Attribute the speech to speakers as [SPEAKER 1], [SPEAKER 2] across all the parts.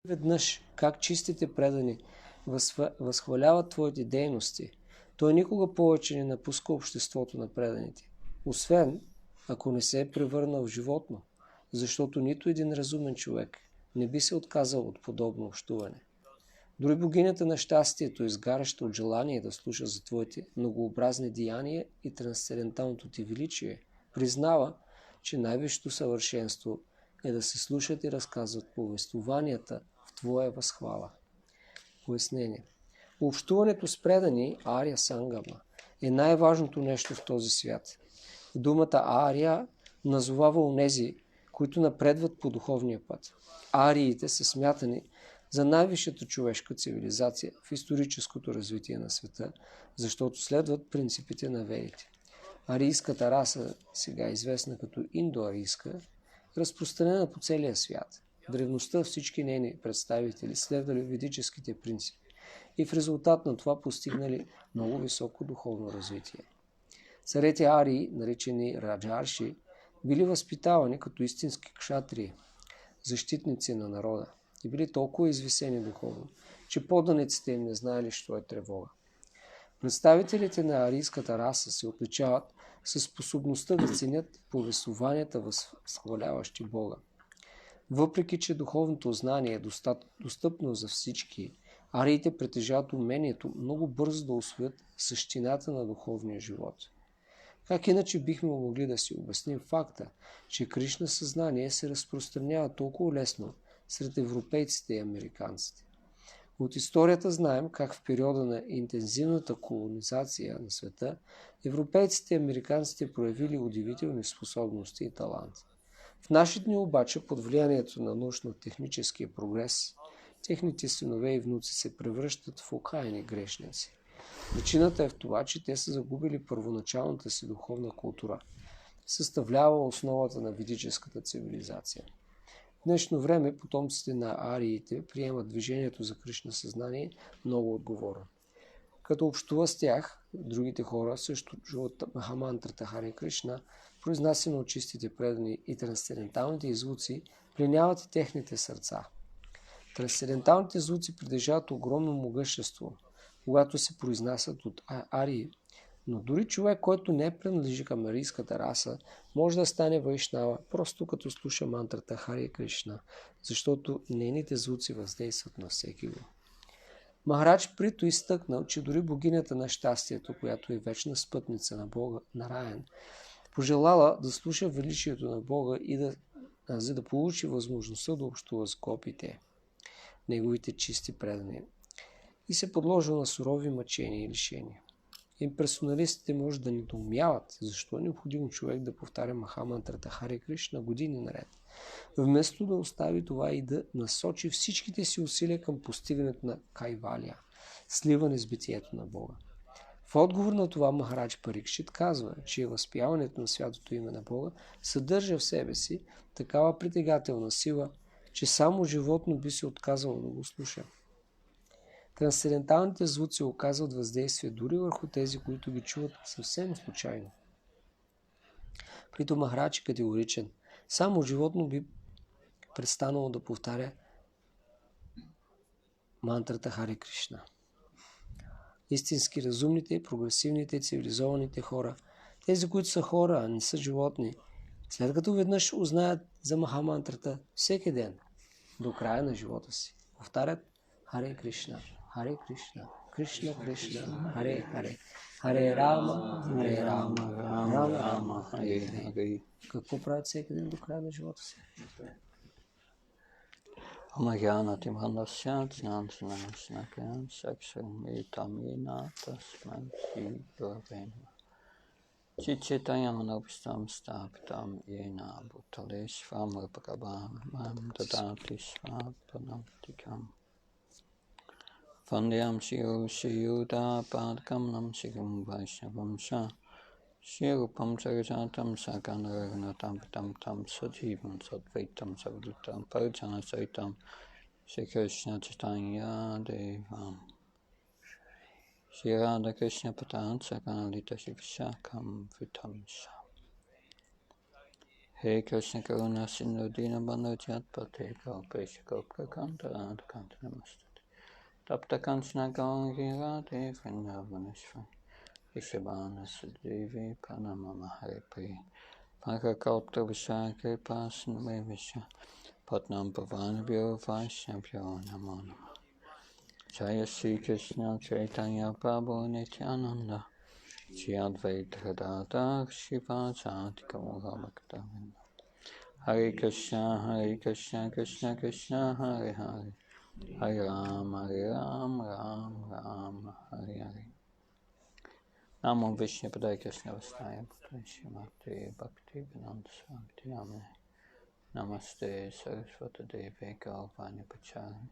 [SPEAKER 1] Веднъж как чистите предани възхваляват твоите дейности, той никога повече не напуска обществото на преданите, освен ако не се е превърнал в животно, защото нито един разумен човек не би се отказал от подобно общуване. Дори богинята на щастието, изгаряща от желание да слуша за твоите многообразни деяния и трансценденталното ти величие, признава, че най-висшето съвършенство е да се слушат и разказват повествованията в твоя възхвала. Пояснение. Общуването с предани Ария Сангама е най-важното нещо в този свят. Думата Ария назовава онези, които напредват по духовния път. Ариите са смятани за най-висшата човешка цивилизация в историческото развитие на света, защото следват принципите на ведите. Арийската раса, сега известна като индоарийска, разпространена по целия свят. В древността всички нейни представители следвали ведическите принципи и в резултат на това постигнали много високо духовно развитие. Царете арии, наречени раджарши, били възпитавани като истински кшатрии, защитници на народа и били толкова извисени духовно, че подданиците им не знаели, що е тревога. Представителите на арийската раса се отличават със способността да ценят повествованията, възхваляващи Бога. Въпреки че духовното знание е достъпно за всички, ариите притежават умението много бързо да усвоят същината на духовния живот. Как иначе бихме могли да си обясним факта, че Кришна съзнание се разпространява толкова лесно сред европейците и американците? От историята знаем как в периода на интензивната колонизация на света европейците и американците проявили удивителни способности и талант. В наши дни обаче, под влиянието на научно-техническия прогрес, техните синове и внуци се превръщат в окаяни грешници. Причината е в това, че те са загубили първоначалната си духовна култура, съставлява основата на ведическата цивилизация. В днешно време потомците на ариите приемат движението за Кришна съзнание много отговорно. Като общува с тях, другите хора също чуват махамантрата Харе Кришна, произнасяна от чистите предани и трансценденталните звуци, пленяват и техните сърца. Трансценденталните звуци притежават огромно могъщество, когато се произнасят от арии, но дори човек, който не принадлежи към арийската раса, може да стане вайшнава, просто като слуша мантрата Харе Кришна, защото нейните звуци въздействат на всеки го. Махарадж Прито изтъкнал, че дори богинята на щастието, която е вечна спътница на Бога, Нараян, пожелала да слуша величието на Бога и за да получи възможността да общува с гопите, неговите чисти предани, и се подложил на сурови мъчения и лишения. Имперсоналистите може да недоумяват защо е необходимо човек да повтаря махамантрата Харе Кришна години наред, вместо да остави това и да насочи всичките си усилия към постигането на кайвалия, сливане с битието на Бога. В отговор на това Махарадж Парикшит казва, че възпяването на святото име на Бога съдържа в себе си такава притегателна сила, че само животно би се отказало да го слуша. Трансценденталните звуци оказват въздействие дори върху тези, които ги чуват съвсем случайно. Прито Махарадж е категоричен. Само животно би престанало да повтаря мантрата Харе Кришна. Истински разумните, прогресивните, цивилизованите хора, тези, които са хора, а не са животни, след като веднъж узнаят за махамантрата всеки ден, до края на живота си, повтарят Харе Кришна, Харе Кришна, Кришна Кришна, Харе Харе, Харе Рама, Рама Рама, Харе Харе. Какво правят всеки ден до края на живота си?
[SPEAKER 2] Амагянати мандасят, снанснакян, саксамитамина, тасман си Чичетаянапстам стаптам ена бутале свам прабхавам дадати свапанамтикам. Вандям шиюда падкам нам сигум вайшнавам ша. Ширупам саржатам саканарагнатам там сативам садвайтам савлитам парчана сайтам Шри Чайтanya Devam. Shri Radha Krishna Patan Sakanalita Shivshakam Vitamsha. He Krishna Karuna Sindhu Dina Bandhu Jatpate Kalpesha Kopka Kanta Adkanta Namastati Tapta Kanchana Gauri Radhe Vrindavaneshwar Ishabana Sudevi Pranamama Hare Priya Bhagakalpta Vishaka Pasanve Visha Patnam Pavanabhyo Vaishnavyo Namo Namo Jaya Sri Krishna Chaitanya Prabhu Nityananda Shri Advaita Gadadhar Shivajati Gaura Bhaktavinda Hare Krishna Krishna Krishna Hare Hare Hare Ram Ram Ram Hare Hare Namo Vishnu Padaya Krishna Vastaya Shrimati Bhakti Vinanda Swami Amne Namaste Saraswati Devi Gaurvani Pachari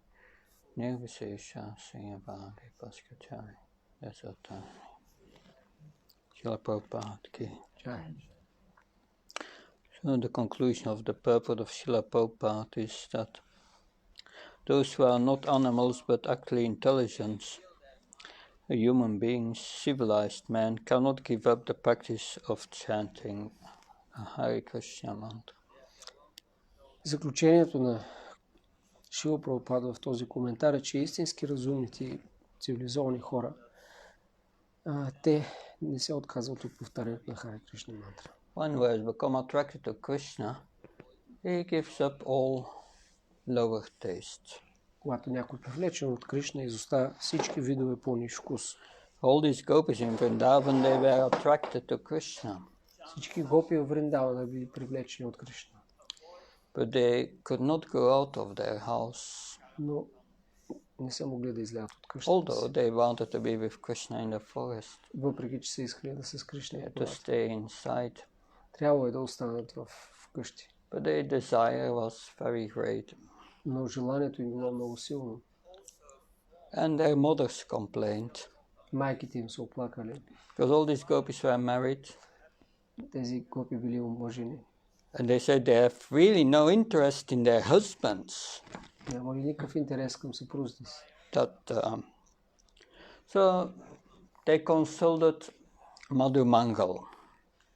[SPEAKER 2] Nirvisesha Sriyavadi Paskachari Yasotani Srila Prabhupada Ki. So the conclusion of the purport of Srila Prabhupada is that those who are not animals but actually intelligent, human beings, civilized men, cannot give up the practice of chanting a Hare Krishna mantra.
[SPEAKER 1] Заключението на Шрила Прабхупада в този коментар е, че истински разумните и цивилизовани хора, те не се отказват от повтарянето на Харе Кришна мантра.
[SPEAKER 2] One who has become attracted to Krishna, he gives up all lower taste.
[SPEAKER 1] Когато някой е привлечен от Кришна, изоставя всички видове по-ниш вкус.
[SPEAKER 2] All these gopis in Vrindavan, they were attracted to Krishna.
[SPEAKER 1] Всички гопи в Вриндавана били привлечени от Кришна.
[SPEAKER 2] But they could not go out of their house.
[SPEAKER 1] Но не са могли да излязат от къщата.
[SPEAKER 2] Although they wanted to be with Krishna in the forest.
[SPEAKER 1] Въпреки че са искали да са с Кришна.
[SPEAKER 2] To stay inside.
[SPEAKER 1] Трябвало е да останат в къщи.
[SPEAKER 2] But their desire was very great.
[SPEAKER 1] Но желанието им било много силно.
[SPEAKER 2] And their mothers complained.
[SPEAKER 1] Майките им са оплакали.
[SPEAKER 2] Because all these gopis were married.
[SPEAKER 1] Тези гопи били омъжени.
[SPEAKER 2] And they said they have really no interest in their husbands.
[SPEAKER 1] Няма ли никакъв интерес към съпрузите си?
[SPEAKER 2] So they consulted Madhu Mangal.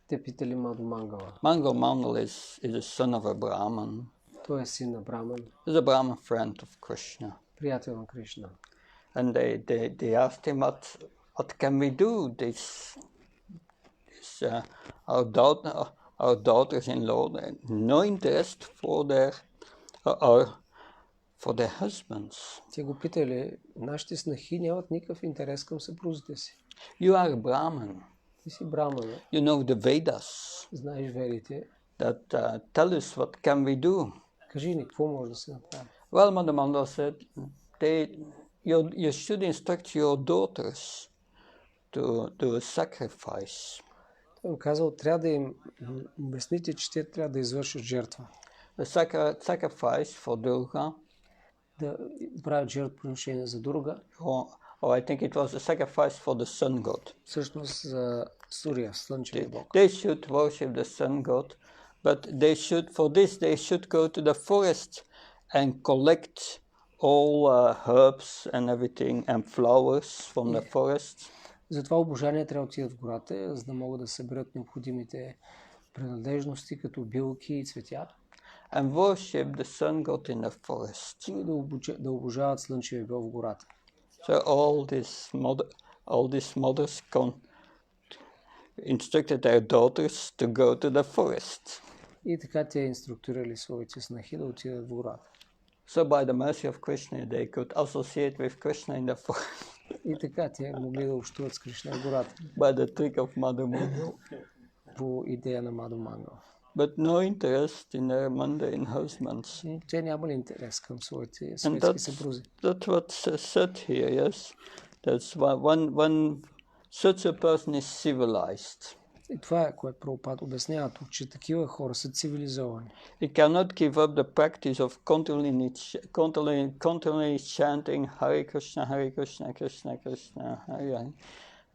[SPEAKER 1] Те питали Мадху Мангала.
[SPEAKER 2] Mangal is a son of a Brahman.
[SPEAKER 1] Той е син на Браман.
[SPEAKER 2] He's a Brahman friend of Krishna.
[SPEAKER 1] Приятел на Кришна.
[SPEAKER 2] And they asked him, what can we do? Our daughters-in-law, no interest for their husbands.
[SPEAKER 1] Те го питали, нашите снахи нямат никакъв интерес към съпрузите си.
[SPEAKER 2] You are a Brahman.
[SPEAKER 1] Ти си Брамана.
[SPEAKER 2] You know the Vedas.
[SPEAKER 1] Знаеш ведите.
[SPEAKER 2] That tell us what can we do.
[SPEAKER 1] Кажи ни, какво може да се направи?
[SPEAKER 2] Well, Madhu Mangal said, you should instruct your daughters to do a sacrifice.
[SPEAKER 1] Той им казал, трябва да им обясните, че те трябва да извършат жертва.
[SPEAKER 2] A sacrifice for Durga.
[SPEAKER 1] Да правят жертвоприношение за Дурга.
[SPEAKER 2] Or I think it was a sacrifice for the sun god.
[SPEAKER 1] Всъщност за Сурия, слънчевия бог.
[SPEAKER 2] They should worship the sun god, but they should go to the forest and collect all herbs and everything and flowers from the forest.
[SPEAKER 1] Затова обожание трябва да отидат в гората, за да могат да съберат необходимите принадлежности, като билки и цветя.
[SPEAKER 2] And worship the sun god in the forest.
[SPEAKER 1] И да обожават слънчевия бог в гората.
[SPEAKER 2] So all these mothers instructed their daughters to go to the forest.
[SPEAKER 1] И така те инструктирали своите снахи да отидат в гората.
[SPEAKER 2] So by the mercy of Krishna, they could associate with Krishna in the forest.
[SPEAKER 1] И така те могли да общуват с Кришна в гората.
[SPEAKER 2] By the trick of Madhu Mangal.
[SPEAKER 1] По идея на Мадху Мангал.
[SPEAKER 2] But no interest in their mundane husbands.
[SPEAKER 1] Те нямали интерес към своите светски съпрузи.
[SPEAKER 2] That's what's said here, yes. That's when such a person is civilized.
[SPEAKER 1] И това е, което Прабхупада обяснява тук, че такива хора са цивилизовани.
[SPEAKER 2] He cannot give up the practice of continually chanting Hare Krishna, Krishna Krishna, Hare Hare.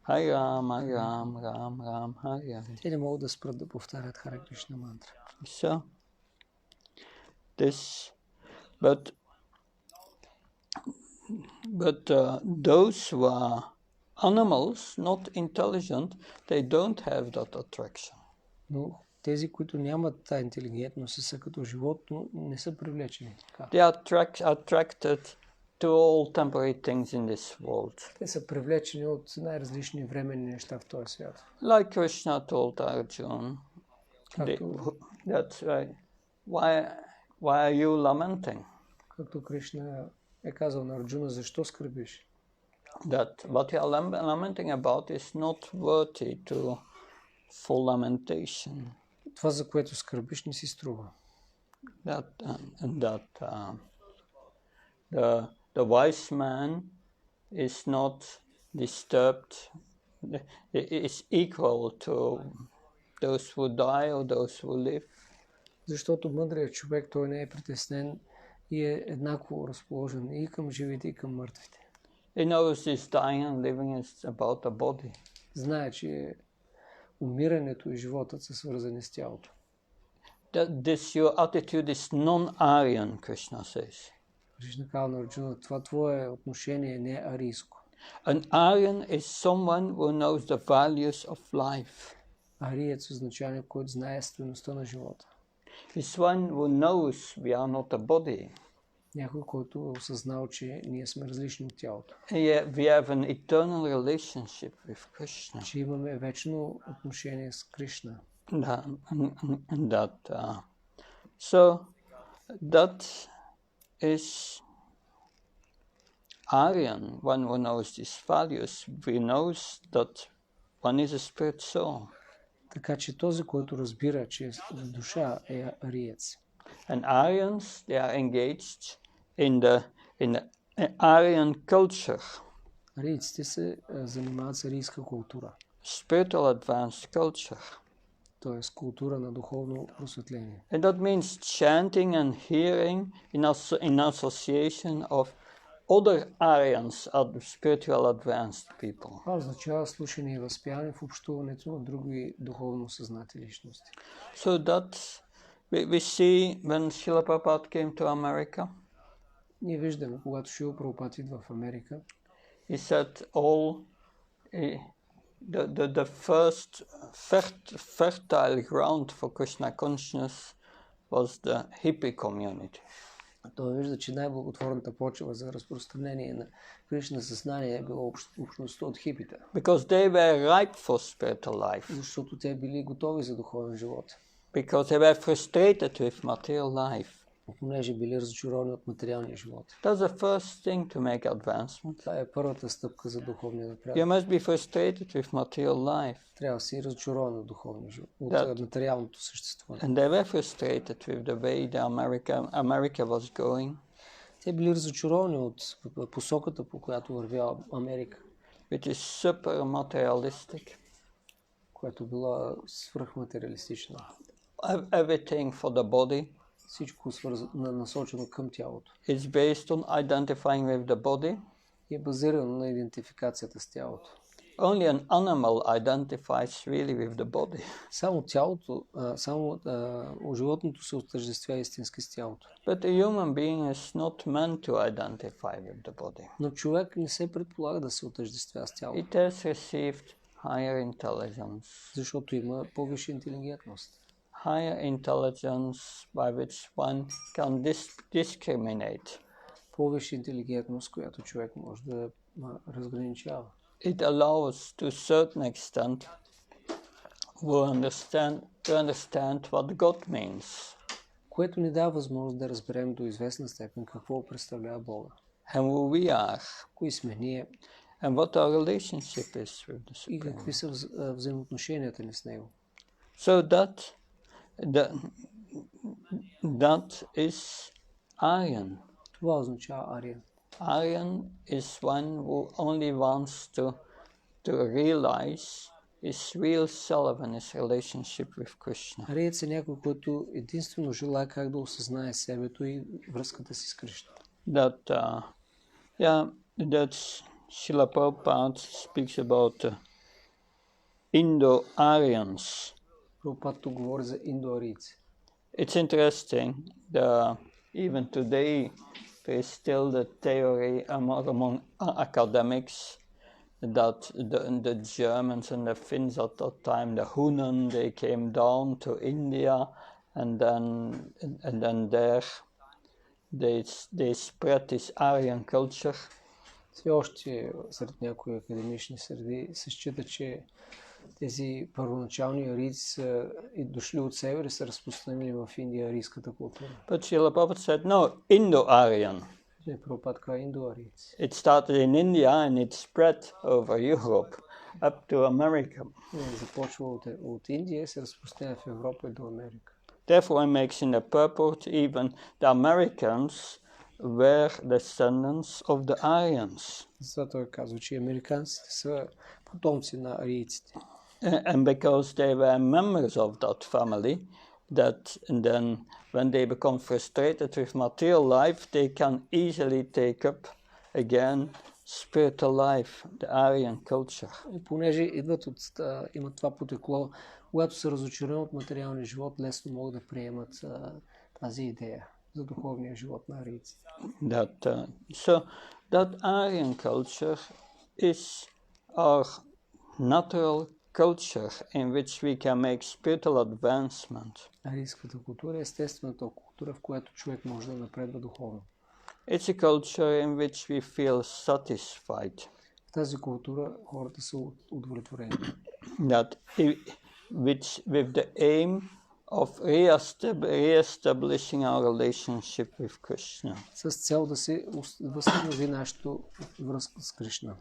[SPEAKER 2] Hare Ram, Ram Ram, Hare Hare.
[SPEAKER 1] Те не могат да спрат да повтарят Харе Кришна мантра.
[SPEAKER 2] So, but those who are animals, not intelligent, they don't have that attraction.
[SPEAKER 1] Но тези, които нямат тази интелигентност и са като животно, не са привлечени така.
[SPEAKER 2] They are attracted to all temporary things in this world.
[SPEAKER 1] Те са привлечени от най-различни временни неща в този свят.
[SPEAKER 2] Like Krishna told Arjuna,
[SPEAKER 1] Както,
[SPEAKER 2] that's right. Why are you lamenting?
[SPEAKER 1] както Кришна е казал на Арджуна, защо скърбиш?
[SPEAKER 2] That what you are lamenting about is not worthy to full lamentation.
[SPEAKER 1] Това, за което скърбиш, не си струва.
[SPEAKER 2] The wise man is not disturbed, is equal to those who die or those who live.
[SPEAKER 1] Защото мъдрият човек, той не е притеснен и е еднакво разположен и към живите, и към мъртвите.
[SPEAKER 2] He knows this dying and living is about the body.
[SPEAKER 1] Знае, че умирането и животът са свързани с тялото.
[SPEAKER 2] Your attitude is non-Aryan, Krishna says.
[SPEAKER 1] Кришна казва на Арджуна, това твое отношение не е арийско.
[SPEAKER 2] An Aryan is someone who knows the values of life.
[SPEAKER 1] Ариец означава, който знае стойността на живота.
[SPEAKER 2] Is one who knows we are not a body.
[SPEAKER 1] Някой, който е осъзнал, че ние сме различни от тялото.
[SPEAKER 2] We have an eternal relationship with Krishna.
[SPEAKER 1] Че имаме вечно отношение с Кришна.
[SPEAKER 2] So that is Aryan, one who knows these values. We knows that one is a spirit soul.
[SPEAKER 1] Така че този, който разбира, че душа е ариец.
[SPEAKER 2] And Aryans, they are engaged in the Aryan culture.
[SPEAKER 1] Арийците се занимават с арийска култура.
[SPEAKER 2] Spiritual advanced culture.
[SPEAKER 1] Т.е. култура на духовно просветление.
[SPEAKER 2] And that means chanting and hearing in association of other Aryans, spiritual advanced people.
[SPEAKER 1] Това означава слушане и възпяване в общуването на други духовно съзнати личности.
[SPEAKER 2] So that we see when Srila Prabhupada came to America.
[SPEAKER 1] Ние виждаме, когато Шрила Прабхупад идва в Америка,
[SPEAKER 2] he said the first fertile ground for Krishna consciousness was the hippie community.
[SPEAKER 1] Той вижда, че най-благотворната почва за разпространение на Кришна съзнание е било общността от хипита.
[SPEAKER 2] Because they were ripe for spiritual life.
[SPEAKER 1] Защото те били готови за духовен живот.
[SPEAKER 2] Because they were frustrated with material life.
[SPEAKER 1] Понеже били разочаровани от материалния живот.
[SPEAKER 2] That's the first thing to make advancement.
[SPEAKER 1] Това е първата стъпка за духовния напредък.
[SPEAKER 2] You must be frustrated with material life.
[SPEAKER 1] Трябва да си разочарован от духовния живот, от материалното съществуване.
[SPEAKER 2] And they were frustrated with the way America was going.
[SPEAKER 1] Те били разочаровани от посоката, по която вървяла Америка.
[SPEAKER 2] Which is super materialistic.
[SPEAKER 1] Която била свръхматериалистична.
[SPEAKER 2] Everything for the body.
[SPEAKER 1] Всичко насочено към тялото.
[SPEAKER 2] It's based on identifying with the body.
[SPEAKER 1] И е базирано на идентификацията с тялото.
[SPEAKER 2] Only an animal identifies really with the body.
[SPEAKER 1] Само тялото, животното се отъждествя истински с тялото.
[SPEAKER 2] But a human being is not meant to identify with the body.
[SPEAKER 1] Но човек не се предполага да се отъждествя с тялото.
[SPEAKER 2] It has received higher intelligence.
[SPEAKER 1] Защото има по-висша интелигентност.
[SPEAKER 2] Higher intelligence by which one can discriminate.
[SPEAKER 1] По-висша интелигентност, която човек може да разграничава.
[SPEAKER 2] It allows to a certain extent to understand what God means.
[SPEAKER 1] Което ни дава възможност да разберем до известна степен какво представлява Бога.
[SPEAKER 2] And who we are.
[SPEAKER 1] Кои сме ние.
[SPEAKER 2] And what our relationship is with the Supreme.
[SPEAKER 1] И какви са взаимоотношенията ни с Него.
[SPEAKER 2] So that is Aryan.
[SPEAKER 1] Това означава Ариан.
[SPEAKER 2] Aryan is one who only wants to realize his real self and his relationship with Krishna.
[SPEAKER 1] Ариец е някой, който единствено желае как да осъзнае себето и връзката си с Кришна.
[SPEAKER 2] That Srila Prabhupada speaks about Indo-Aryans.
[SPEAKER 1] Прабхупад тук говори за индоарийци.
[SPEAKER 2] It's interesting. Even today, there is still the theory among academics that the Germans and the Finns at that time, the Hunnen, they came down to India, and then there they spread this Aryan culture.
[SPEAKER 1] Все още сред някои академични среди се счита, че тези първоначални арийци са и дошли от север и са разпространили в Индия арийската култура.
[SPEAKER 2] But Srila Prabhupada said, no, Indo-Aryan.
[SPEAKER 1] Прабхупад каза индоарийци.
[SPEAKER 2] It started in India and it spread over Europe up to America.
[SPEAKER 1] Започва от Индия и се разпространя в Европа и до Америка.
[SPEAKER 2] Therefore, it makes in the purport even the Americans were descendants of the Aryans.
[SPEAKER 1] Затова той казва, че американците са потомци на арийците.
[SPEAKER 2] And because they were members of that family, that and then when they become frustrated with material life, they can easily take up again spiritual life, the Aryan culture.
[SPEAKER 1] И понеже имат това потекло, когато са разочарени от материалния живот, лесно могат да приемат тази идея за духовния живот на арийците.
[SPEAKER 2] So that Aryan culture is our natural culture in which we can make spiritual advancement.
[SPEAKER 1] Арийската култура е естествената култура, в която човек може да напредва духовно.
[SPEAKER 2] It's a culture in which we feel satisfied.
[SPEAKER 1] В тази култура хората са удовлетворени.
[SPEAKER 2] That with the aim of re-establishing our relationship with Krishna.
[SPEAKER 1] С цел да се възстанови нашата връзка с Кришна.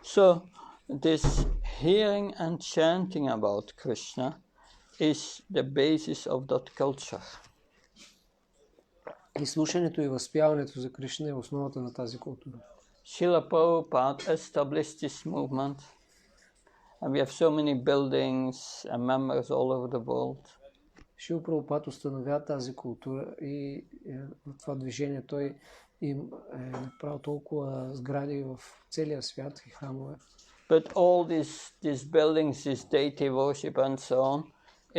[SPEAKER 2] So this hearing and chanting about Krishna is the basis of that culture.
[SPEAKER 1] И слушането и възпяването за Кришна е основата на тази култура.
[SPEAKER 2] Srila Prabhupada established this movement, and we have so many buildings and members all over the world.
[SPEAKER 1] Шрила Прабхупад установява тази култура и в това движение той им е направил толкова сгради в целия свят и храмове.
[SPEAKER 2] But all these buildings, this deity worship and so on,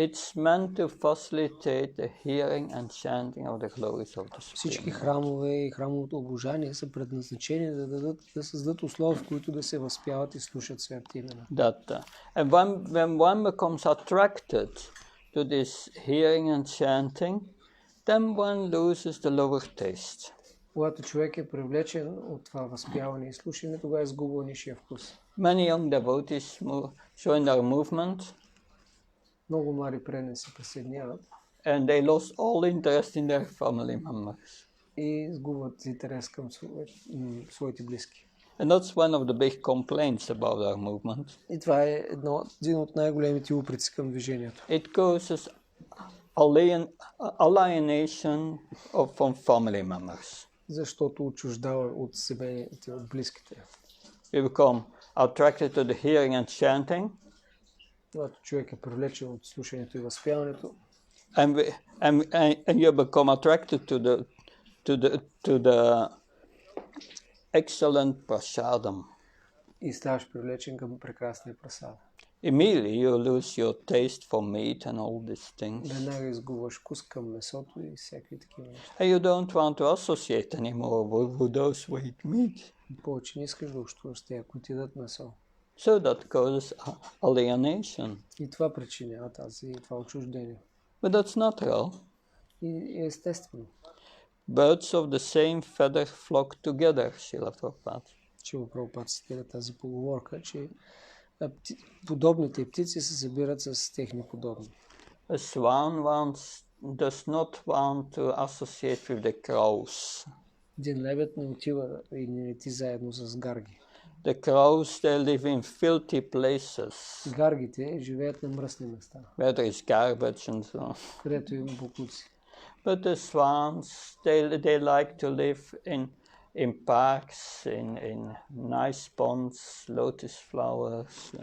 [SPEAKER 2] it's meant to facilitate the hearing and chanting of the glories of the Supreme.
[SPEAKER 1] Всички храмове и храмовото обожание са предназначени да създадат условия, в които да се възпяват и слушат свети имена.
[SPEAKER 2] And when one becomes attracted to this hearing and chanting, then one loses the lower taste.
[SPEAKER 1] Когато човек е привлечен от това възпяване и слушане, тогава изгубва нишия вкус.
[SPEAKER 2] Many young devotees join our movement.
[SPEAKER 1] Много млади преданни се присъединяват.
[SPEAKER 2] And they lost all interest in their family members.
[SPEAKER 1] И изгубват интерес към своите близки.
[SPEAKER 2] And that's one of the big complaints about our movement.
[SPEAKER 1] И това е един от най-големите упреци към движението.
[SPEAKER 2] It causes alienation from family members.
[SPEAKER 1] Защото отчуждава от семейните, от близките.
[SPEAKER 2] We become attracted to the hearing and chanting.
[SPEAKER 1] Когато човек е привлечен от слушането и възпяването.
[SPEAKER 2] And you become attracted to the excellent prasadam.
[SPEAKER 1] И ставаш привлечен към прекрасния прасада.
[SPEAKER 2] Immediately you lose your taste for meat and all these things.
[SPEAKER 1] Веднага изгубваш вкус към месото и всякакви такива неща.
[SPEAKER 2] And you don't want to associate anymore with those who eat meat.
[SPEAKER 1] Повече не искаш да общуваш с тези, които ядат месо.
[SPEAKER 2] So that causes alienation.
[SPEAKER 1] И това причинява това отчуждение.
[SPEAKER 2] But that's natural.
[SPEAKER 1] И естествено.
[SPEAKER 2] Birds of the same feather flock together, Srila Prabhupada.
[SPEAKER 1] Шрила Прабхупад цитира тази поговорка, че подобните птици се събират с техни подобни.
[SPEAKER 2] A swan does not want to associate with the crows.
[SPEAKER 1] Един лебед не отива и не лети заедно с гарги.
[SPEAKER 2] The crows, they live in filthy places.
[SPEAKER 1] Гаргите живеят на мръсни места.
[SPEAKER 2] Where there is garbage and so on.
[SPEAKER 1] Където има боклуци.
[SPEAKER 2] But the swans, they like to live in parks, in nice ponds, lotus flowers.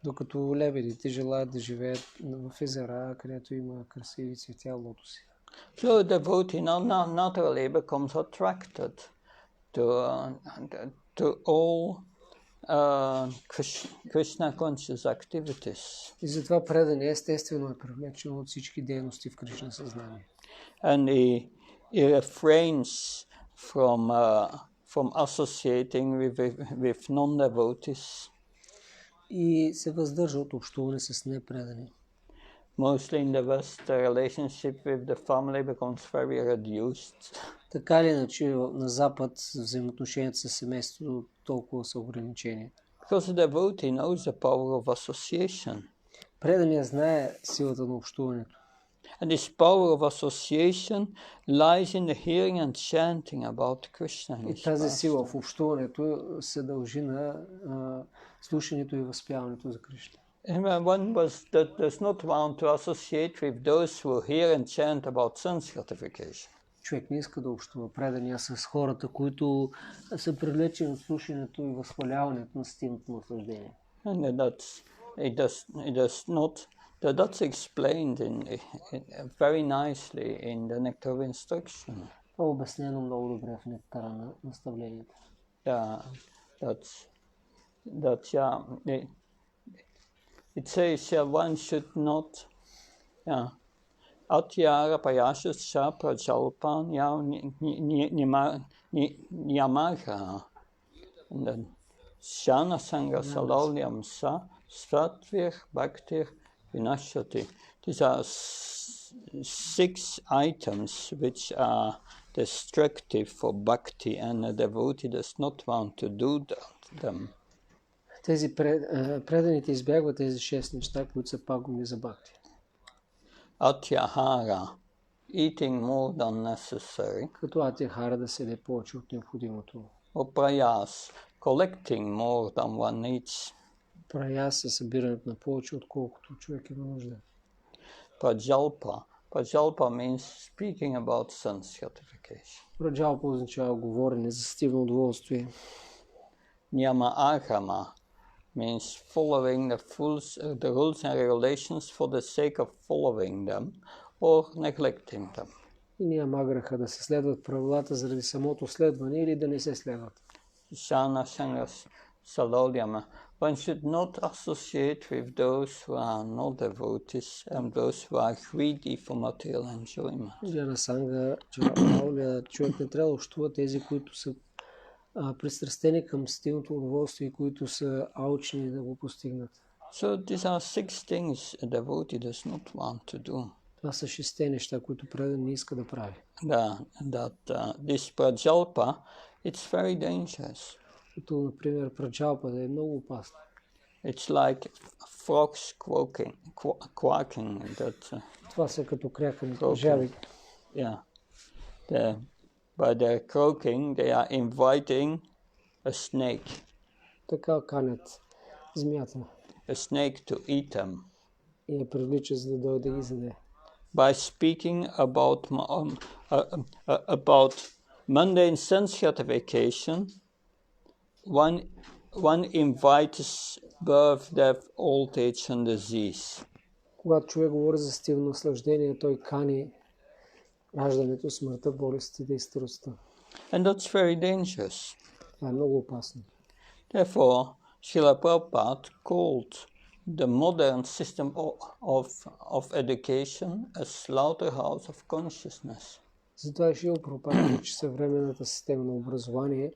[SPEAKER 1] Докато лебедите желаят да живеят в езера, където има красиви цветя, лотоси.
[SPEAKER 2] So the devotee naturally becomes attracted to all Krishna conscious activities.
[SPEAKER 1] И затова предане естествено е привлечено от всички дейности в Кришна съзнание.
[SPEAKER 2] And he refrains from associating with non-devotees.
[SPEAKER 1] И се въздържа от общуване с непредани.
[SPEAKER 2] Mostly in the West, the relationship with the family becomes very reduced.
[SPEAKER 1] Така или иначе, на Запад взаимоотношенията с семейството толкова са ограничени.
[SPEAKER 2] Because the devotee knows the power of association.
[SPEAKER 1] Преданият знае силата на общуването.
[SPEAKER 2] And this power of association lies in the hearing and chanting about Krishna.
[SPEAKER 1] И тази сила в общуването се дължи на слушането и възпяването за Кришна.
[SPEAKER 2] One does not want to associate with those who hear and chant about sense gratification.
[SPEAKER 1] Човек не иска да общува предания с хората, които са привлечени от слушането и възхваляването на стимното наслаждение.
[SPEAKER 2] And that's explained very nicely in the Nectar of Instruction.
[SPEAKER 1] Това е обяснено много добре в нектара на наставлението.
[SPEAKER 2] It says one should not atyara payashasya prajalpan nyamaga. And then shana sangha salolyam sa svatvir bhaktir vinashati. These are 6 items which are destructive for bhakti, and a devotee does not want to do them.
[SPEAKER 1] Тези преданите избягват тези 6 неща, които са пагубни за бхакти.
[SPEAKER 2] Atyahara, eating more than necessary.
[SPEAKER 1] Като атяхара да се яде повече от необходимото.
[SPEAKER 2] Prayas, collecting more than one needs.
[SPEAKER 1] Праяс е събирането на повече, отколкото човек има нужда.
[SPEAKER 2] Prajalpa means speaking about sense gratification.
[SPEAKER 1] Праджалпа означава говорене за стивно удоволствие.
[SPEAKER 2] Niyama agama means following the rules and regulations for the sake of following them or neglecting them.
[SPEAKER 1] И нямаграха да се следват правилата заради самото следване или да не се следват.
[SPEAKER 2] Shana sangha salolyama. One should not associate with those who are not devotees and those who are greedy for material enjoyment.
[SPEAKER 1] Жана санга, човек не трябва да общува тези, които са пристрастени към стилното удоволствие, които са алчни да го постигнат.
[SPEAKER 2] So these are 6 things a devotee does not want to do.
[SPEAKER 1] Това са 6 неща, които предан не иска да прави.
[SPEAKER 2] This prajalpa, it's very dangerous.
[SPEAKER 1] Като, например, праджалпа да е много опасно.
[SPEAKER 2] It's like frogs quacking.
[SPEAKER 1] Това са като крякането жаби.
[SPEAKER 2] Yeah. By their croaking, they are inviting a snake.
[SPEAKER 1] Така канят змията.
[SPEAKER 2] A snake to eat them.
[SPEAKER 1] И я привлича, за да дойде да ги заде.
[SPEAKER 2] By speaking about mundane sense gratification, one invites birth, death, old age and disease.
[SPEAKER 1] Когато човек говори за стивно наслаждение, той кани раждането, смъртта, болестите и старостта.
[SPEAKER 2] And that's very dangerous.
[SPEAKER 1] Това е много опасно.
[SPEAKER 2] Therefore, Srila Prabhupada called the modern system of education a slaughterhouse of consciousness.
[SPEAKER 1] Затова Шрила Прабхупада нарича съвременната система на образование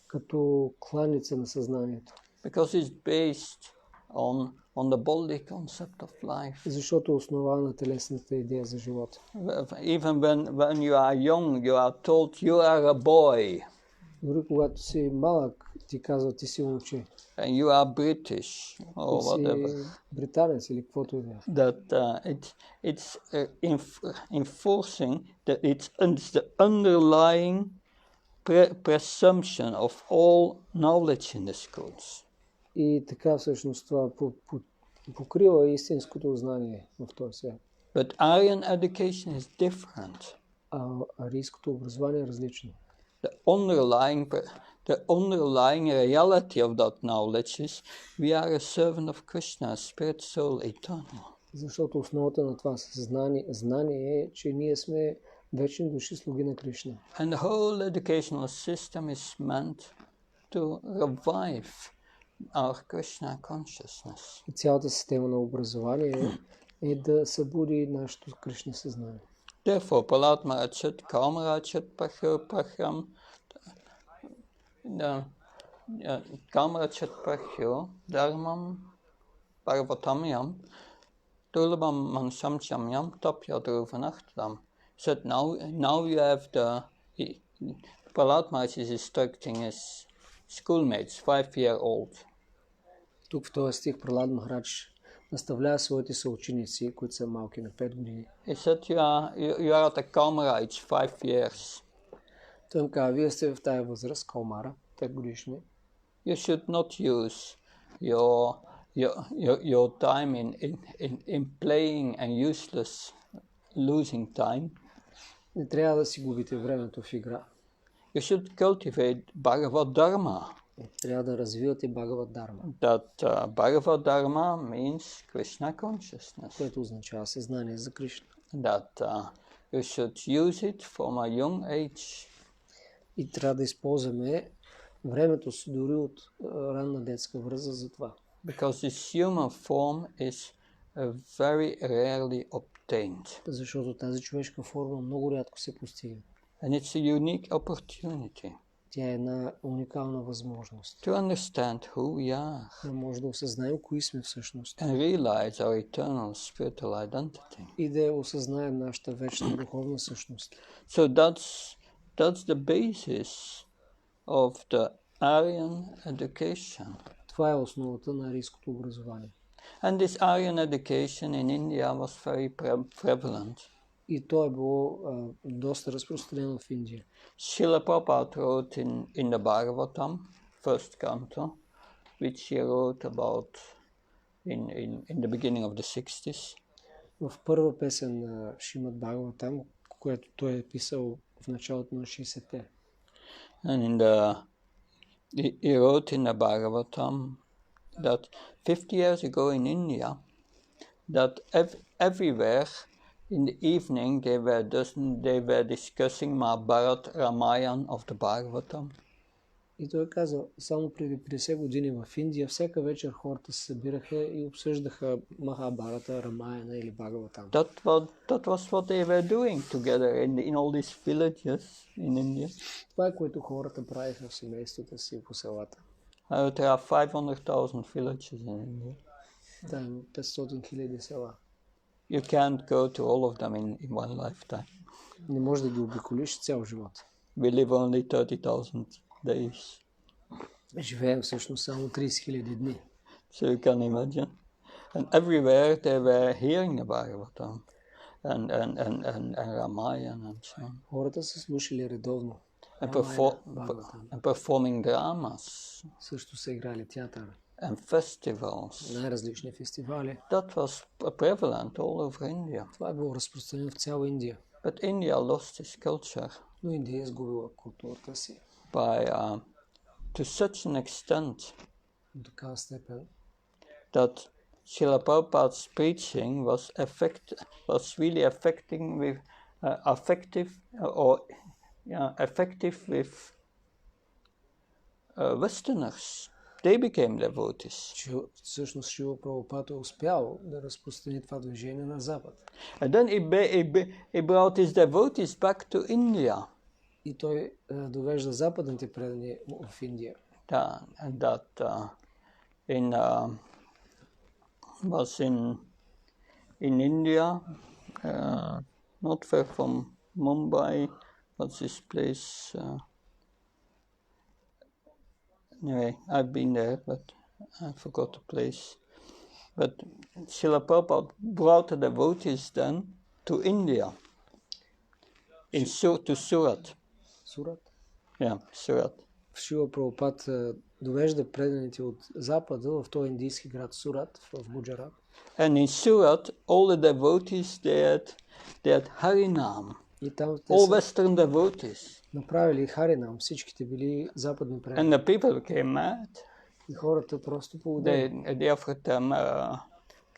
[SPEAKER 1] като кланица на съзнанието.
[SPEAKER 2] Because it's based on the bodily concept of life.
[SPEAKER 1] Защото е основана на телесната идея за живота.
[SPEAKER 2] Even when you are young, you are told you are a boy.
[SPEAKER 1] Дори когато си малък, ти казва, ти си момче.
[SPEAKER 2] And you are British or whatever.
[SPEAKER 1] Британец или каквото и да е.
[SPEAKER 2] That it's enforcing that it's the underlying presumption of all knowledge in the schools.
[SPEAKER 1] И така всъщност това покрива истинското знание в този свят.
[SPEAKER 2] But Aryan education is different.
[SPEAKER 1] Арийското образование е различно.
[SPEAKER 2] The underlying reality of that knowledge is we are a servant of Krishna, spirit, soul, eternal.
[SPEAKER 1] Защото основата на това знание е, че ние сме вечни души слуги на Кришна.
[SPEAKER 2] And the whole educational system is meant to revive our Krishna consciousness.
[SPEAKER 1] И цялата система на образование е да събуди нашето Кришна съзнание.
[SPEAKER 2] Therefore, Prahlad Maharaj, Kamaraj, Prahram, Kamrachat Prachyo, Dharmam, Parvatamyam, Durlabam Mansamchamyam, Tapya Dhruvanachtam. So now you have Prahlad Maharaj is instructing his schoolmates, 5-year-old.
[SPEAKER 1] Тук в този стих Пралад Махарадж наставлява своите съученици, които са малки на 5 години.
[SPEAKER 2] He said, you are at a Kamara age, 5 years.
[SPEAKER 1] Той им казва, вие сте в тази възраст, Калмара, 5 годишни.
[SPEAKER 2] You should not use your time in playing and useless losing time.
[SPEAKER 1] Не трябва да си губите времето в игра.
[SPEAKER 2] You should cultivate Bhagavad Dharma.
[SPEAKER 1] Трябва да развивате Бхагавад Дарма.
[SPEAKER 2] That Bhagavad Dharma means Krishna consciousness.
[SPEAKER 1] Което означава съзнание за Кришна.
[SPEAKER 2] That you should use it from a young age.
[SPEAKER 1] И трябва да използваме времето си дори от ранна детска възраст за това.
[SPEAKER 2] Because this human form is very rarely obtained.
[SPEAKER 1] Защото тази човешка форма много рядко се постига.
[SPEAKER 2] And it's a unique opportunity.
[SPEAKER 1] Тя е една уникална възможност.
[SPEAKER 2] To understand who we are.
[SPEAKER 1] Да може да осъзнаем кои сме всъщност.
[SPEAKER 2] And realize our eternal spiritual identity.
[SPEAKER 1] И да осъзнаем нашата вечна духовна същност.
[SPEAKER 2] So that's the basis of the Aryan education.
[SPEAKER 1] Това е основата на арийското образование.
[SPEAKER 2] And this Aryan education in India was very prevalent.
[SPEAKER 1] И то е било доста разпространено в Индия.
[SPEAKER 2] Srila Prabhupada wrote in the Bhagavatam, first canto, which he wrote about in the beginning of the 60s.
[SPEAKER 1] В първа песен на Шримад Бхагаватам, която той е писал в началото на 60-те.
[SPEAKER 2] And he wrote in the Bhagavatam that 50 years ago in India, that everywhere in the evening they were discussing Mahabharat Ramayan of the Bhagavatam.
[SPEAKER 1] И той каза, само преди 50 години в Индия, всяка вечер хората се събираха и обсъждаха Махабарата, Рамаяна или Бхагаватам.
[SPEAKER 2] That was what they were doing together in all these villages in India.
[SPEAKER 1] Това е което хората правиха в семействата си по селата.
[SPEAKER 2] There are 500,000 villages in India.
[SPEAKER 1] Там 500 хиляди села.
[SPEAKER 2] You can't go to all of them in one lifetime.
[SPEAKER 1] Не може да ги обиколиш цял живот.
[SPEAKER 2] We live only 30,000 days.
[SPEAKER 1] Живеем всъщност само 30 хиляди дни.
[SPEAKER 2] So you can imagine. And everywhere they were hearing the Bhagavatam and Ramayan and so on.
[SPEAKER 1] Хората са слушали редовно.
[SPEAKER 2] And performing dramas.
[SPEAKER 1] Също са играли театър.
[SPEAKER 2] And festivals.
[SPEAKER 1] Най-различни фестивали.
[SPEAKER 2] That was prevalent all over India.
[SPEAKER 1] Това е било разпространено в цяла Индия.
[SPEAKER 2] But India lost its culture.
[SPEAKER 1] Но Индия е изгубила културата си.
[SPEAKER 2] By to such an extent.
[SPEAKER 1] До такава степен.
[SPEAKER 2] That Srila Prabhupada's preaching was really effective with Westerners. They became devotees.
[SPEAKER 1] Всъщност Шрила Прабхупада е успял да разпространи това движение на Запад.
[SPEAKER 2] And then he brought his devotees back to India.
[SPEAKER 1] И той довежда западните предани в Индия.
[SPEAKER 2] And that was in India, not far from Mumbai. What's this place? Anyway, I've been there, but I forgot the place. But Srila Prabhupada brought the devotees then to India, to Surat.
[SPEAKER 1] Сурат?
[SPEAKER 2] Yeah, Surat.
[SPEAKER 1] Шрила Прабхупада довежда преданите от Запада в този индийски град Сурат в Гуджарат.
[SPEAKER 2] And in Surat, all the devotees they had Harinam.
[SPEAKER 1] И там
[SPEAKER 2] all Western devotees.
[SPEAKER 1] Направили Харинам, всичките били западни предани.
[SPEAKER 2] And the people became mad.
[SPEAKER 1] И хората просто полудели.
[SPEAKER 2] They offered them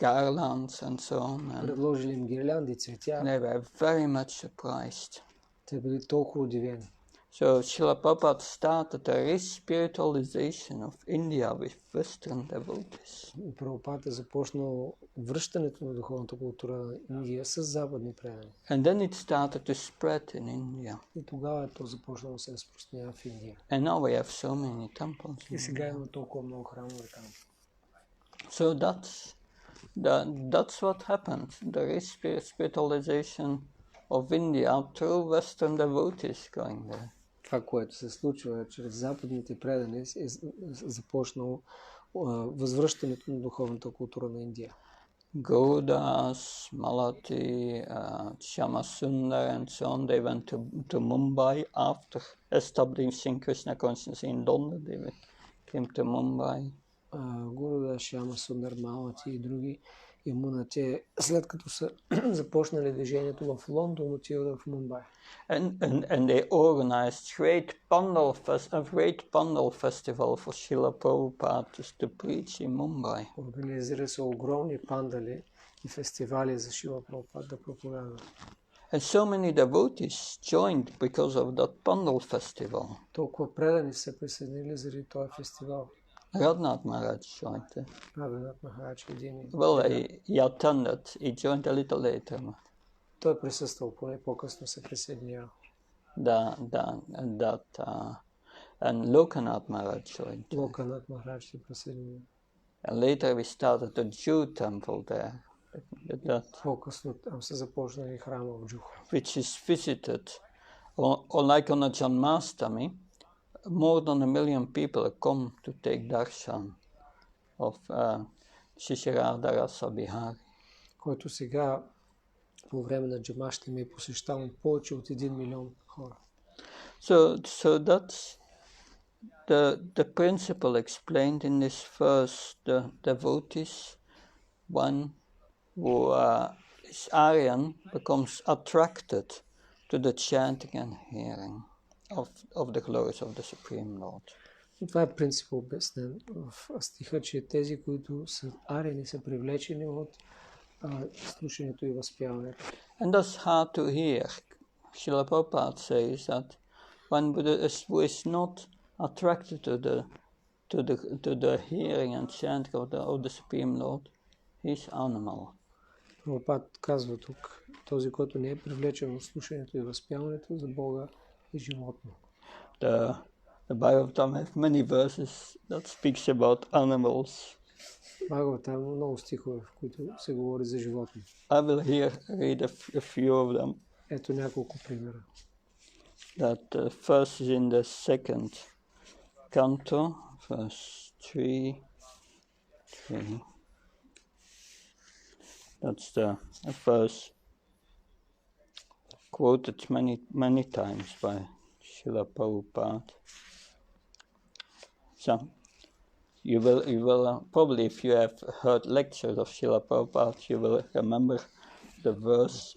[SPEAKER 2] garlands and so on.
[SPEAKER 1] Предложили им гирлянди, цветя.
[SPEAKER 2] They were very much surprised.
[SPEAKER 1] Те били толкова удивени.
[SPEAKER 2] So Srila Prabhupada started a re-spiritualization of India with Western devotees.
[SPEAKER 1] Прабхупада е започнал връщането на духовната култура на Индия с западни предани.
[SPEAKER 2] And then it started to spread in India.
[SPEAKER 1] И тогава е то започнало да се разпространява в Индия.
[SPEAKER 2] And now we have so many temples.
[SPEAKER 1] И сега има толкова много храмове там.
[SPEAKER 2] So that's what happened. The re-spiritualization of India through Western devotees going there.
[SPEAKER 1] Това, което се случва чрез западните предани, е започнало възвръщането на духовната култура на Индия.
[SPEAKER 2] Gaudas, Malati, Shyamasundar and so on, they went to Mumbai after establishing Krishna consciousness in London. They came to Mumbai.
[SPEAKER 1] Гуруда, Шяма Сундар, Малати и други Ямуна, те след като са започнали движението в Лондон, отиват в Мумбай.
[SPEAKER 2] And they organized a great Pandal festival for Srila Prabhupada to preach in Mumbai.
[SPEAKER 1] Организира се огромни пандали и фестивали за Шрила Прабхупада да проповядва.
[SPEAKER 2] And so many devotees joined because of that Pandal festival.
[SPEAKER 1] Толкова предани се присъединили заради този фестивал.
[SPEAKER 2] Radhanath Maharaj joined.
[SPEAKER 1] Радханат Махарадж един.
[SPEAKER 2] Well, he attended. He joined a little later.
[SPEAKER 1] Той присъствал, поне по-късно се присъединява.
[SPEAKER 2] And Lokanath Maharaj joined.
[SPEAKER 1] Локанат Махарадж се присъединява.
[SPEAKER 2] And later we started a Jew temple there.
[SPEAKER 1] По-късно там се започнали храма в Джуха.
[SPEAKER 2] Which is visited, like on a Janmastami, more than 1 million people come to take darshan of Shishirada Rasa Bihari.
[SPEAKER 1] Който сега по време на Джамаштами е посещаван повече от 1 милион хора.
[SPEAKER 2] So that's the principle explained in this verse. The devotees, one who is Aryan, becomes attracted to the chanting and hearing of the glories of the Supreme Lord.
[SPEAKER 1] Това е принцип обяснен в стиха, че тези, които са арени, са привлечени от слушането и възпяването.
[SPEAKER 2] And that's hard to hear. Srila Prabhupada says that one who is not attracted to the hearing and chanting of the Supreme Lord, he's animal.
[SPEAKER 1] Прабхупад казва тук, този, който не е привлечен от слушането и възпяването, за Бога е животно.
[SPEAKER 2] The Bhagavatam has many verses that speaks about animals.
[SPEAKER 1] Бхагавата има много стихове, в които се говори за животни.
[SPEAKER 2] I will read a few of them.
[SPEAKER 1] Ето няколко примера.
[SPEAKER 2] That first is in the second canto, verse 3. That's the verse quoted many times by Srila Prabhupada. So you will probably, if you have heard lectures of Srila Prabhupada, you will remember the verse.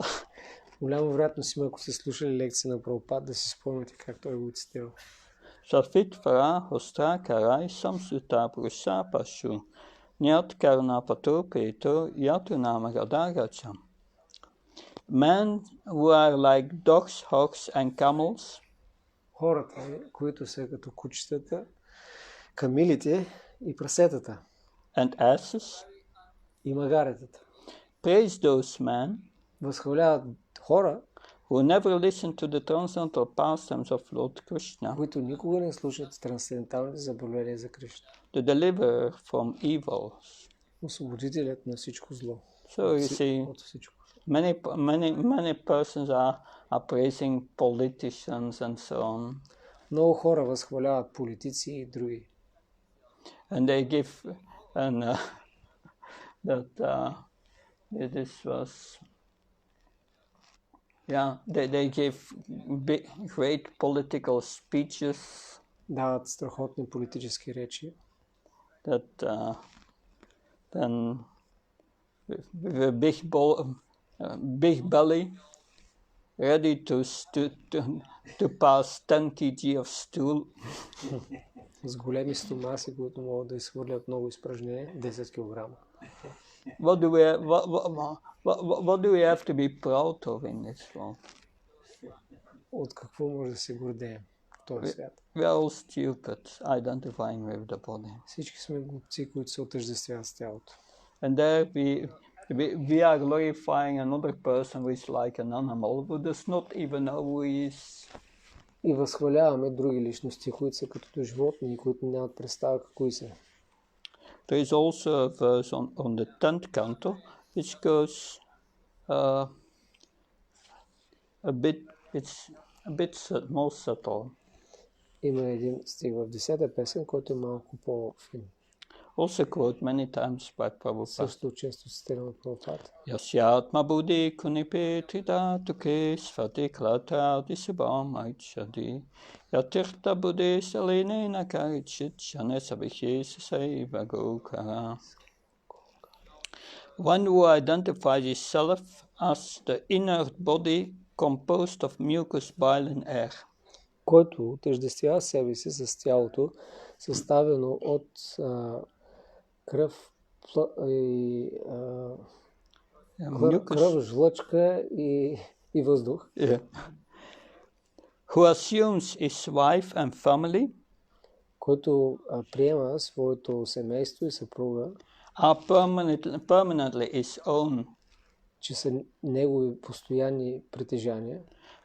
[SPEAKER 1] Голяма вероятност има, ако сте слушали лекция на Прабхупад, да си спомняте как той го цитира.
[SPEAKER 2] Safitвара хостра карай самсута пруша пашу нят карна пату пето яту нама гадагача. Men who are like dogs, hogs and camels.
[SPEAKER 1] Хората, които са като кучетата, камилите и прасетата.
[SPEAKER 2] And asses.
[SPEAKER 1] И магаретата.
[SPEAKER 2] Praise those men.
[SPEAKER 1] Възхваляват хора,
[SPEAKER 2] who never listen to the transcendental pastimes of Lord Krishna,
[SPEAKER 1] които никога не слушат трансценденталните забавления за Кришна.
[SPEAKER 2] The deliverer from evils.
[SPEAKER 1] Освободителят на всичко зло.
[SPEAKER 2] So you see, many persons are praising politicians and so on.
[SPEAKER 1] Много хора възхваляват политици и други.
[SPEAKER 2] And they give this was. Yeah, they give great political speeches.
[SPEAKER 1] Дават страхотни политически речи.
[SPEAKER 2] That then with a big belly, ready to pass 10 kg of stool.
[SPEAKER 1] С големи стомаси, които могат да изхвърлят много изпражнения, 10 кг.
[SPEAKER 2] What do we have to be proud of in this world?
[SPEAKER 1] От какво може да се гордеем? в този свят.
[SPEAKER 2] We are all stupid, identifying with the body.
[SPEAKER 1] Всички сме глупци, които се отъждествяват с тялото.
[SPEAKER 2] And there we are glorifying another person who is like an animal, who does not even know who he is.
[SPEAKER 1] И възхваляваме други личности, които са като животни, които нямат представа какви са.
[SPEAKER 2] There is also a verse on the 10th canto, which goes it's a bit more subtle.
[SPEAKER 1] Има един стих в 10-та песен, който е малко по-фин.
[SPEAKER 2] Also quote many times by Prabhupada.
[SPEAKER 1] Също често цитирам от Прабхупада.
[SPEAKER 2] Yasyatma buddhi kunipetrita tuke svati klata disabam aichadi. Yatirta buddhi salinena karichit shane sabhihi sasaiva gokara. One who identifies himself as the inert body composed of mucus, bile and air.
[SPEAKER 1] Който отъждествява себе си с тялото, съставено от кръв, кръв, жлъчка и въздух.
[SPEAKER 2] Yeah. Who assumes his wife and family,
[SPEAKER 1] който приема своето семейство и съпруга,
[SPEAKER 2] are permanently his own,
[SPEAKER 1] че са негови постоянни притежания,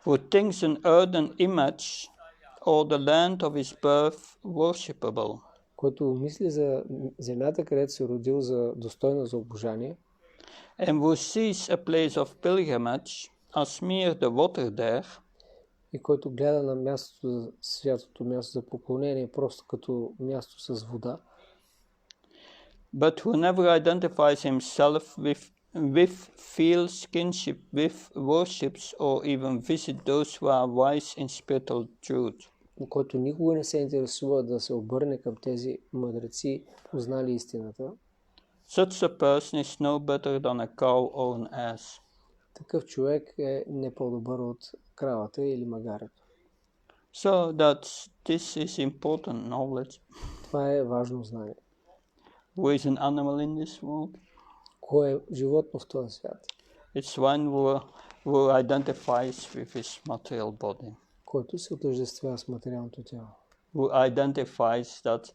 [SPEAKER 2] who thinks an earthen image or the land of his birth worshipable,
[SPEAKER 1] който мисли за земята, където се родил, за достойна за обожание,
[SPEAKER 2] and who sees a place of pilgrimage as mere the water there,
[SPEAKER 1] и който гледа на мястото, святото място за поклонение, просто като място с вода,
[SPEAKER 2] but who never identifies himself with feels kinship with, worships or even visit those who are wise in spiritual truth.
[SPEAKER 1] който никога не се интересува да се обърне към тези мъдреци, познали истината.
[SPEAKER 2] Such a person is no better than a cow or an ass.
[SPEAKER 1] Такъв човек е не по-добър от кравата или магарето.
[SPEAKER 2] So that this is important knowledge.
[SPEAKER 1] Това е важно знание.
[SPEAKER 2] Who is an animal in this world?
[SPEAKER 1] Кой е животно в този свят?
[SPEAKER 2] It's one who identifies with his material body.
[SPEAKER 1] Който се отъждествява с материалното тяло.
[SPEAKER 2] Who identifies that,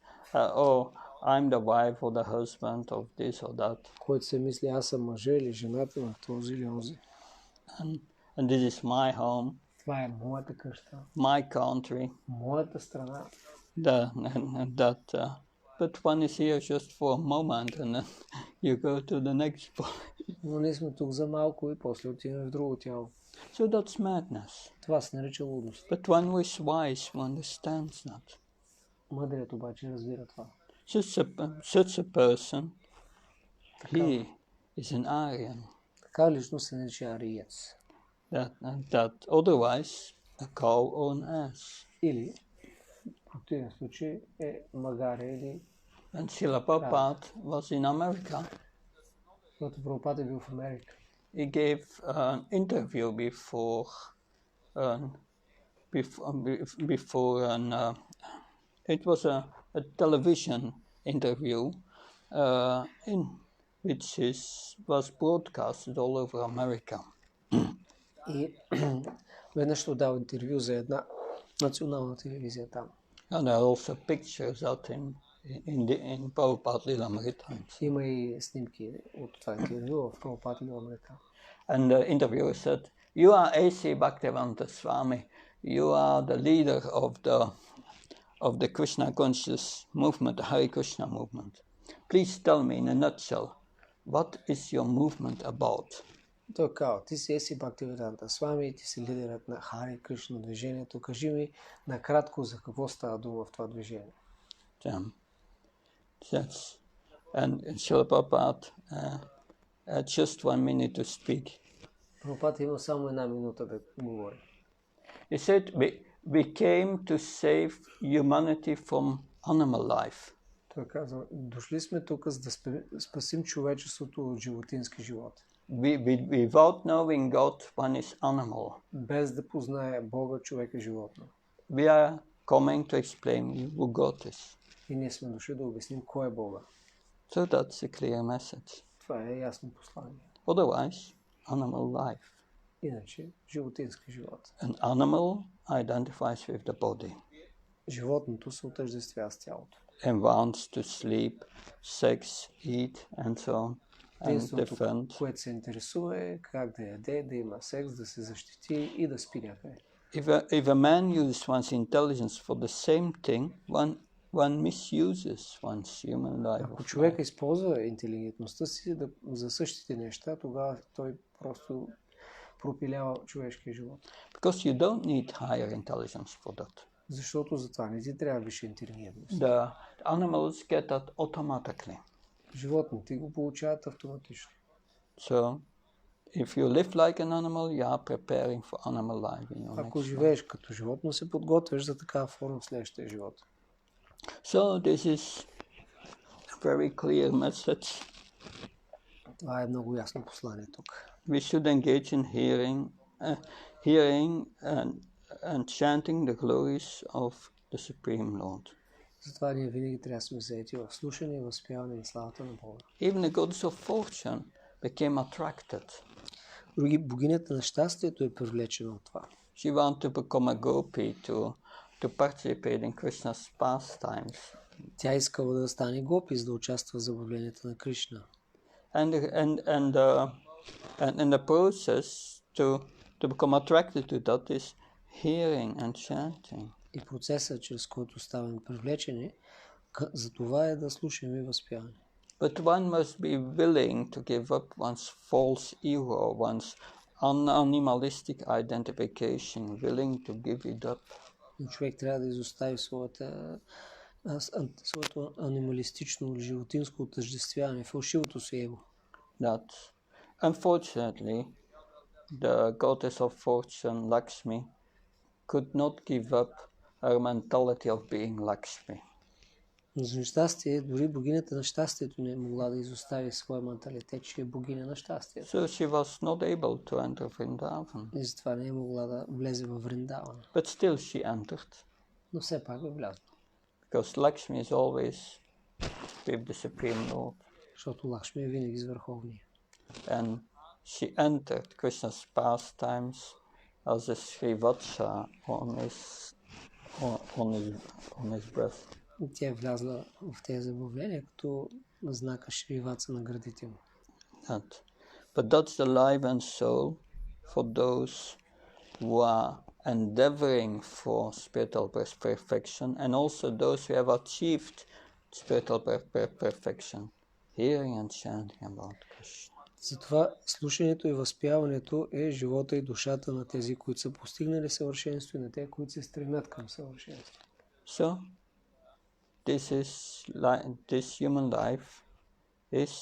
[SPEAKER 2] I'm the wife or the husband of this or that.
[SPEAKER 1] Който се мисли, аз съм мъжа или жената на този или онзи.
[SPEAKER 2] And this is my home.
[SPEAKER 1] Това е моята къща.
[SPEAKER 2] My country.
[SPEAKER 1] Моята страна.
[SPEAKER 2] But one is here just for a moment and then you go to the next body.
[SPEAKER 1] Но ние сме тук за малко и после отиваме в друго тяло.
[SPEAKER 2] So that's madness.
[SPEAKER 1] Това се нарича лудост.
[SPEAKER 2] But one who is wise who understands that.
[SPEAKER 1] Мъдрият обаче разбира това.
[SPEAKER 2] Such a person, he is an Aryan.
[SPEAKER 1] Така лично се нарича ариец.
[SPEAKER 2] That otherwise a cow or an ass.
[SPEAKER 1] Или в противен случай е магаре или...
[SPEAKER 2] And Srila Prabhupada was in America.
[SPEAKER 1] Когато Прабхупада е бил в Америка.
[SPEAKER 2] He gave an interview it was a television interview which was broadcasted all over America.
[SPEAKER 1] И веднъж дал интервю за една национална телевизия там.
[SPEAKER 2] And there are also pictures out in Prabhupada Lilamrita.
[SPEAKER 1] Има и снимки от това интервю в Прабхупада Lilamrita.
[SPEAKER 2] And the interviewer said, "You are A.C. Bhaktivedanta Swami. You are the leader of the Krishna conscious movement, the Hare Krishna movement. Please tell me in a nutshell, what is your movement about?"
[SPEAKER 1] Той казва, ти си A.C. Bhaktivedanta Swami, ти си лидерът на Харе Кришна движението. Кажи ми накратко за какво става дума в това движение.
[SPEAKER 2] And Srila Prabhupada just 1 minute to speak.
[SPEAKER 1] Прабхупада има само 1 минута да говори.
[SPEAKER 2] He said, we came to save humanity from animal life.
[SPEAKER 1] Той казва, дошли сме тук, за да спасим човечеството от животински живот.
[SPEAKER 2] Without knowing God, one is animal.
[SPEAKER 1] Без да познае Бога, човек е животно.
[SPEAKER 2] We are coming to explain who God is.
[SPEAKER 1] И ние сме дошли да обясним кой е Бога.
[SPEAKER 2] So that's a clear message.
[SPEAKER 1] Това е ясно послание.
[SPEAKER 2] Otherwise, animal life.
[SPEAKER 1] Иначе, животински живот.
[SPEAKER 2] An animal identifies with the body.
[SPEAKER 1] животното се отъждествява с тялото.
[SPEAKER 2] And wants to sleep, sex, eat, and so on.
[SPEAKER 1] Единственото, което се интересува е как да яде, да има секс, да се защити и да спи някъде.
[SPEAKER 2] If a man uses one's intelligence for the same thing, one misuses one's human life.
[SPEAKER 1] Ако човек използва интелигентността си за същите неща, тогава той просто пропилява човешкия живот.
[SPEAKER 2] Because you don't need higher intelligence for that.
[SPEAKER 1] Защото за това не ти трябва висша интелигентност.
[SPEAKER 2] The animals get that automatically.
[SPEAKER 1] Животните го получават автоматично.
[SPEAKER 2] So, if you live like an animal, you are preparing for animal life in your
[SPEAKER 1] Ако
[SPEAKER 2] next
[SPEAKER 1] живееш като животно, се подготвяш за такава форма в следващия живот.
[SPEAKER 2] So, this is a very clear message.
[SPEAKER 1] Това е много ясно послание тук.
[SPEAKER 2] We should engage in hearing and chanting the glories of the Supreme Lord.
[SPEAKER 1] Затова ние винаги трябва да сме заети в слушане и възпяване на славата на Бога.
[SPEAKER 2] Even the goddess of fortune became attracted.
[SPEAKER 1] Други богинята на щастието е привлечена от това.
[SPEAKER 2] She wanted to become a gopi to participate in Krishna's pastimes.
[SPEAKER 1] Тя искала да стане гопи, за да участва в забавленията на Кришна.
[SPEAKER 2] And in the process to become attracted to that is hearing and chanting.
[SPEAKER 1] И процесът, чрез който ставаме привлечени, за това е да слушаме и възпяване.
[SPEAKER 2] But one must be willing to give up one's false ego, one's animalistic identification, willing to give it up.
[SPEAKER 1] Но човек трябва да изостави своето анималистично, животинско отъждествяване, фалшивото си его.
[SPEAKER 2] That, unfortunately, the goddess of fortune, Lakshmi, could not give up her mentality of being Lakshmi.
[SPEAKER 1] За нещастие, дори богинята на щастието не е могла да изостави своя менталитет, че е богиня на щастието.
[SPEAKER 2] So she was not able to enter Vrindavan.
[SPEAKER 1] И затова не е могла да влезе във Вриндавана.
[SPEAKER 2] But still she entered.
[SPEAKER 1] Но все пак е влязла.
[SPEAKER 2] Because Lakshmi is always with the Supreme Lord.
[SPEAKER 1] Защото Лакшми е винаги с Върховния.
[SPEAKER 2] And she entered Krishna's pastimes as a Srivatsha on his breast.
[SPEAKER 1] Тя е влязла в тези забавления като знака Шриваца на гърдите му.
[SPEAKER 2] But that's the life and soul for those who are endeavoring for spiritual perfection and also those who have achieved spiritual perfection, hearing and chanting about Krishna.
[SPEAKER 1] Затова слушането и възпяването е живота и душата на тези, които са постигнали съвършенство и на тези, които се стремят към съвършенство.
[SPEAKER 2] So, this human life is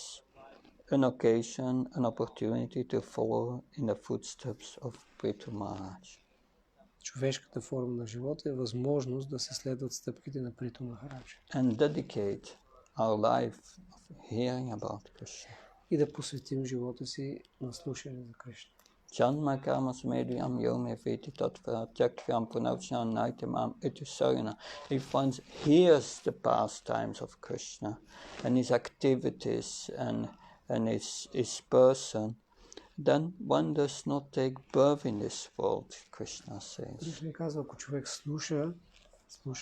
[SPEAKER 2] an occasion, an opportunity to follow in the footsteps of Prithu Maharaj.
[SPEAKER 1] Човешката форма на живота е възможност да се следват стъпките на Приту Махарадж.
[SPEAKER 2] And dedicate our life of hearing about Krishna.
[SPEAKER 1] И да посветим живота си на слушане за Кришна.
[SPEAKER 2] Janma karma smedhyam yome veti tattva tyakyam punavjnana naitamam itusarina. If one hears the pastimes of Krishna and his activities and his person, then one does not take birth in this world, Krishna says.
[SPEAKER 1] Кришна казва, ако човек слуша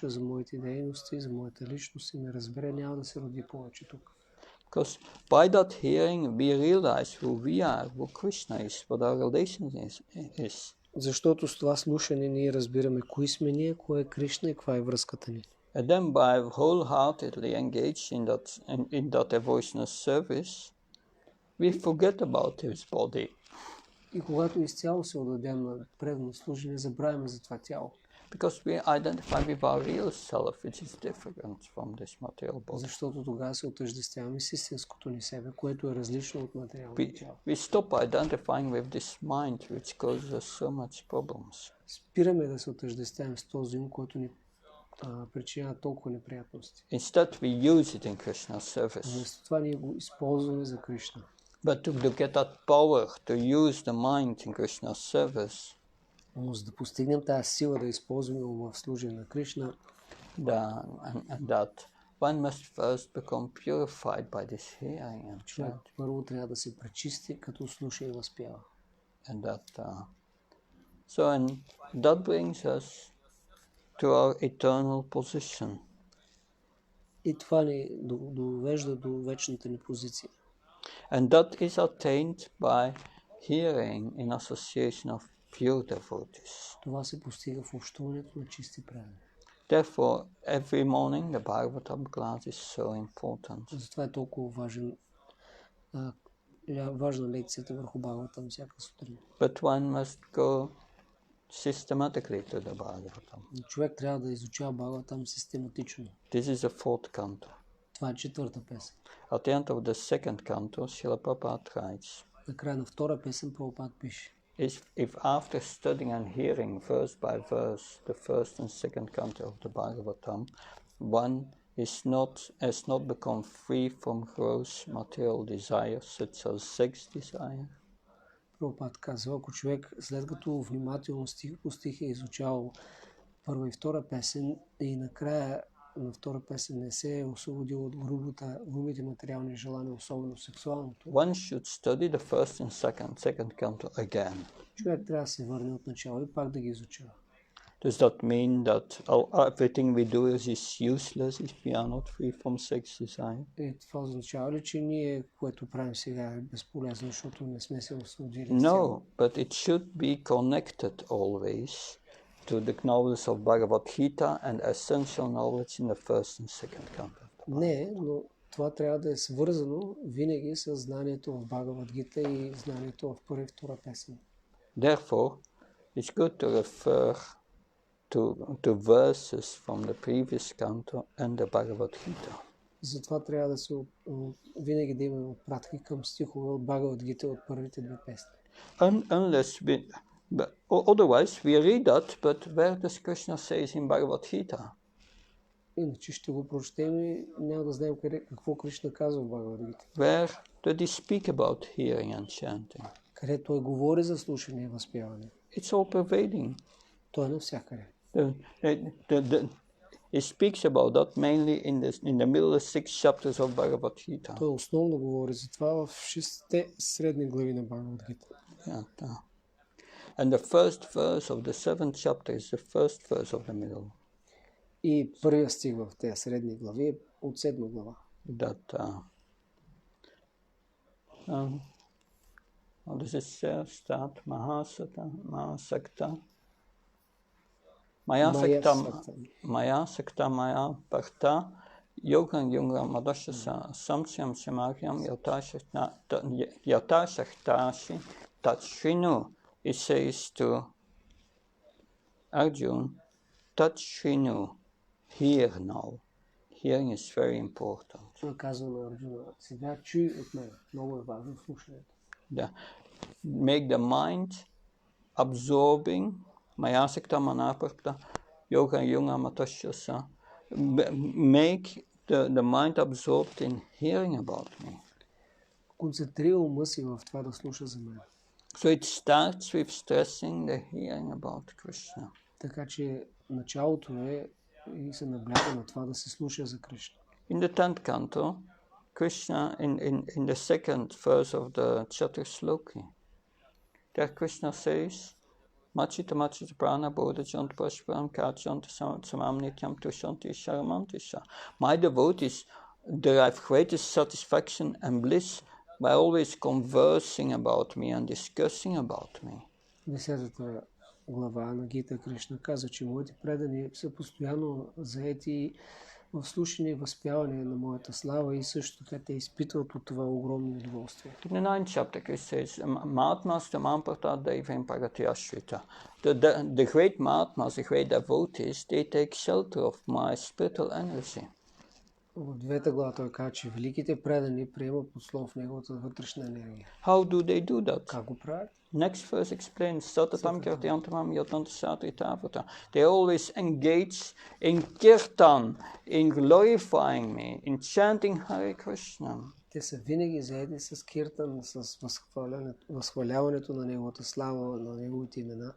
[SPEAKER 1] за моите дейности, за моята личност и ме разбере, няма да се роди повече тук.
[SPEAKER 2] Because by that hearing we realize who we are, who Krishna is, what our relation is.
[SPEAKER 1] Защото с това слушане ние разбираме кои сме ние, кой е Кришна и каква е връзката ни.
[SPEAKER 2] And then by wholeheartedly engaged in that devotional service, we forget about his body.
[SPEAKER 1] И когато изцяло се отдадем на предано служение, забравяме за това тяло.
[SPEAKER 2] Because we identify with our real self, which is different from this material body.
[SPEAKER 1] Защото тогава се отъждествяваме с истинското ни себе, което е различно от материалното тяло.
[SPEAKER 2] We stop identifying with this mind, which causes us so much problems.
[SPEAKER 1] Спираме да се отъждествяваме с този ум, който ни причинява толкова неприятности.
[SPEAKER 2] Instead, we use it in Krishna's service.
[SPEAKER 1] Вместо това ние го използваме за Кришна.
[SPEAKER 2] But to get that power to use the mind in Krishna's service,
[SPEAKER 1] Но за да постигнем тази сила да използваме ума в служение на Кришна,
[SPEAKER 2] and that one must first become purified by this hearing and
[SPEAKER 1] човек
[SPEAKER 2] chant.
[SPEAKER 1] първо трябва да се пречисти, като слуша и възпява.
[SPEAKER 2] And that brings us to our eternal position.
[SPEAKER 1] И това ни довежда до вечната ни позиция.
[SPEAKER 2] And that is attained by hearing in association of pure devotees.
[SPEAKER 1] Това се постига в общуването на чисти преданици.
[SPEAKER 2] Therefore, every morning the Bhagavatam class is so important.
[SPEAKER 1] Затова е толкова важна лекцията върху Бхагаватам всяка сутрин.
[SPEAKER 2] But one must go systematically to the Bhagavatam.
[SPEAKER 1] Човек трябва да изучава Бхагаватам систематично.
[SPEAKER 2] This is the fourth canto.
[SPEAKER 1] Това е четвърта песен.
[SPEAKER 2] At the end of the second canto, Srila Prabhupada writes,
[SPEAKER 1] На края на втора песен Прабхупад пише:
[SPEAKER 2] if after studying and hearing verse by verse the first and second canto of the Bhagavatam, one has not become free from gross material desires such as sex desire.
[SPEAKER 1] Прабхупад казва, ако човек след като внимателно стих по стих е изучавал първа и втора песен и накрая на втора песен не се е освободил от грубите материални желания, особено сексуалното,
[SPEAKER 2] one should study the first and second canto again.
[SPEAKER 1] Човек трябва да се върне от начало и пак да ги изучава.
[SPEAKER 2] Does that mean that everything we do is useless if we are not free from sex desire?
[SPEAKER 1] И това означава ли, че ние, което правим сега, е безполезно, защото не сме се освободили?
[SPEAKER 2] No, but it should be connected always to the knowledge of Bhagavad Gita and essential knowledge in the first and second canto.
[SPEAKER 1] Не, но това трябва да е свързано винаги с знанието в Бхагавад Гита и знанието в първа и втора песен.
[SPEAKER 2] Therefore, it's good to refer to verses from the previous canto and the Bhagavad Gita.
[SPEAKER 1] Затова трябва да се винаги да имаме отпратки към стихове от Бхагавад Гита от първите две песни.
[SPEAKER 2] Otherwise we read that, but where does Krishna says in Bhagavad Gita?
[SPEAKER 1] Иначе ще го прочетем и няма да знаем какво Кришна казва в Бхагавад Гита.
[SPEAKER 2] Where did he speak about hearing and chanting?
[SPEAKER 1] Къде той говори за слушане и възпяване.
[SPEAKER 2] It's all pervading.
[SPEAKER 1] Той е навсякъде.
[SPEAKER 2] He speaks about that mainly in the middle 6 chapters of Bhagavad Gita.
[SPEAKER 1] Той основно говори за това в 6 средни глави на Бхагавад Гита.
[SPEAKER 2] Yeah. And the first verse of the 7th chapter is the first verse of the middle.
[SPEAKER 1] И първият стих в тези средни глави е от 7 глава.
[SPEAKER 2] That how does it start? Mahasakta. Maya sakta maya bhakta yogang yunga madashasa samsyam samagyam yatashaktashi tatshinu. It says to Arjun, tatshinu, hear now. Hearing is very important.
[SPEAKER 1] Той казва на Арджуна: сега чуй от мен. Много е важно слушането.
[SPEAKER 2] Make the mind absorbing Mayasikta Manapakta Yoga Yunga Matashasa. Make the mind absorbed in hearing about me.
[SPEAKER 1] Концентрира ума си в това да слуша за мен.
[SPEAKER 2] So it starts with stressing the hearing about Krishna.
[SPEAKER 1] Така че началото е и се набляга на това да се слуша за Кришна.
[SPEAKER 2] In the 10th canto, Krishna, in the second verse of the Chatusloki, there Krishna says, Machita prana bodha jant prashparam kachanta samam nityam tushanti sharamantisha. My devotees derive greatest satisfaction and bliss by always conversing about me and discussing about me. 10-та
[SPEAKER 1] глава на Гита Кришна казва, че моите предани са постоянно заети в слушане и възпяване на моята слава и също така те изпитват от това огромно удоволствие.
[SPEAKER 2] In the 9th chapter, it says, Mahatmas tamamparta devim paratyashrita. The great Mahatmas, the great devotees, they take shelter of my spiritual energy.
[SPEAKER 1] В 9 глава той казва, че великите предани приемат подслон в неговата вътрешна енергия.
[SPEAKER 2] How do they do that?
[SPEAKER 1] Как го правят?
[SPEAKER 2] Next verse explains, Satatam kirtyantamam yatantasatritavata. They always engage in kirtan, in glorifying me, in chanting Hare Krishna.
[SPEAKER 1] Те са винаги заедни с киртан, с възхваляването на неговата слава, на неговите имена.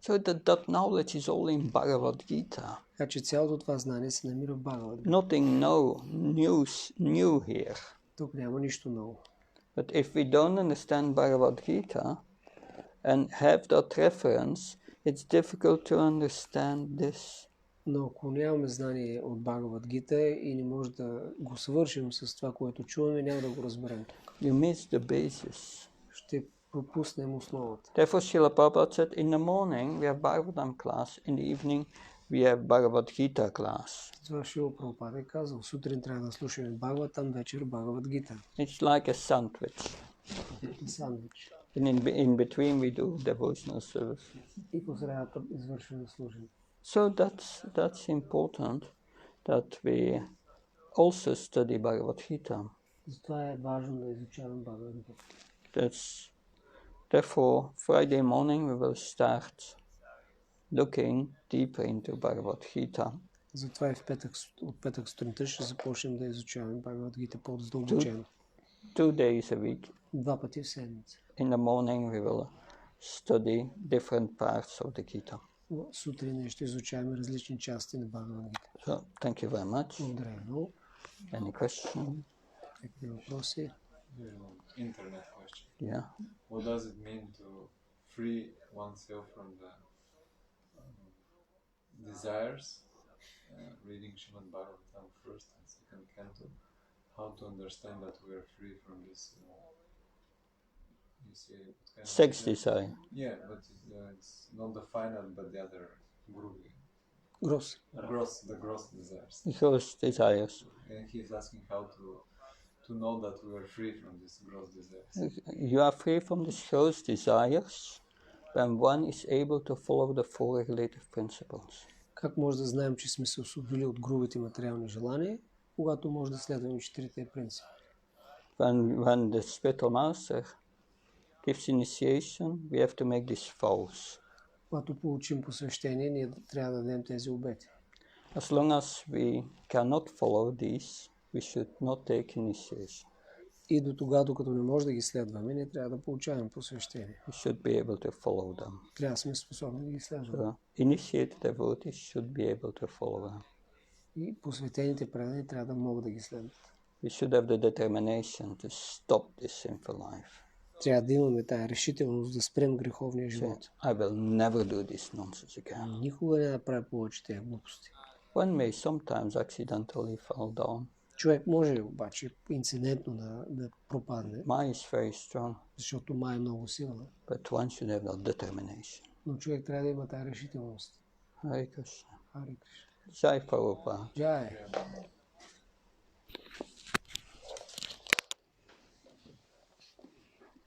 [SPEAKER 2] So that knowledge is all in Bhagavad Gita.
[SPEAKER 1] Така че цялото това знание се намира в Бхагавад Гита.
[SPEAKER 2] Nothing new here.
[SPEAKER 1] Тук няма нищо ново.
[SPEAKER 2] But if we don't understand Bhagavad Gita and have that reference, it's difficult to understand this.
[SPEAKER 1] Но ако нямаме знание от Бхагавад Гита и не може да го свършим с това, което чуваме, няма да го разберем тук.
[SPEAKER 2] You miss the basis.
[SPEAKER 1] Ще пропуснем основата.
[SPEAKER 2] Therefore, Srila Prabhupada said, in the morning we have Bhagavatam class, in the evening we have Bhagavad Gita class.
[SPEAKER 1] Това Шрила Прабхупада е казал. Сутрин трябва да слушаме Бхагаватам, вечер Бхагавад Гита.
[SPEAKER 2] It's like a sandwich.
[SPEAKER 1] Сандвич.
[SPEAKER 2] And in between we do devotional service.
[SPEAKER 1] И по средата извършваме служение.
[SPEAKER 2] So that's important that we also study Bhagavad Gita.
[SPEAKER 1] Затова е важно да изучаваме Бхагавад Гита.
[SPEAKER 2] Therefore, Friday morning we will start looking deeper into Bhagavad Gita.
[SPEAKER 1] Затова и от петък сутринта ще започнем да изучаваме Бхагавад Гита по-задълбочено.
[SPEAKER 2] 2 days a week.
[SPEAKER 1] 2 пъти в седмица.
[SPEAKER 2] In the morning we will study different parts of the Gita.
[SPEAKER 1] Сутрин ще изучаваме различни части на Бхагавад Гита.
[SPEAKER 2] So, thank you very much.
[SPEAKER 1] Благодаря много.
[SPEAKER 2] Any question?
[SPEAKER 1] Какви въпроси?
[SPEAKER 3] Internet question.
[SPEAKER 2] Yeah.
[SPEAKER 3] What does it mean to free oneself from the desires? Reading Srimad Bhagavatam first and second canto. How to understand that we are free from this? You say what kind
[SPEAKER 2] Sex
[SPEAKER 3] of
[SPEAKER 2] desire.
[SPEAKER 3] Yeah, but it's not the final, but the other group.
[SPEAKER 1] Грос.
[SPEAKER 3] The gross desires.
[SPEAKER 2] Gross desires.
[SPEAKER 3] And he is asking how to know that we are free from these gross desires.
[SPEAKER 2] You are free from these gross desires when one is able to follow the four regulative principles.
[SPEAKER 1] Как може да знаем, че сме се освободили от грубите материални желания, когато може да следваме 4-те принципи?
[SPEAKER 2] When the spiritual master gives initiation, we have to make these vows.
[SPEAKER 1] Когато получим посвещение, ние трябва да дадем тези обети.
[SPEAKER 2] As long as we cannot follow these, we should not take initiation.
[SPEAKER 1] И до тогава, докато не може да ги следваме, ние трябва да получаваме посвещение.
[SPEAKER 2] We should be able to follow them.
[SPEAKER 1] Трябва да сме способни да ги следваме.
[SPEAKER 2] So, initiated devotees should be able to follow them.
[SPEAKER 1] И посветените предани трябва да могат да ги следват.
[SPEAKER 2] We should have the determination to stop this sinful life.
[SPEAKER 1] Трябва да имаме тая решителност да спрем греховния
[SPEAKER 2] So,
[SPEAKER 1] живот.
[SPEAKER 2] I will never do this nonsense again.
[SPEAKER 1] Никога не направя повече тези глупости.
[SPEAKER 2] One may sometimes accidentally fall down.
[SPEAKER 1] Човек може обаче инцидентно да пропадне,
[SPEAKER 2] Maya is very strong,
[SPEAKER 1] защото май е много силна.
[SPEAKER 2] but one should have that determination.
[SPEAKER 1] Но човек трябва да има тая решителност.
[SPEAKER 2] Hare Krishna.
[SPEAKER 1] Харе Кришна.
[SPEAKER 2] Jai Prabhupada.
[SPEAKER 1] Джай.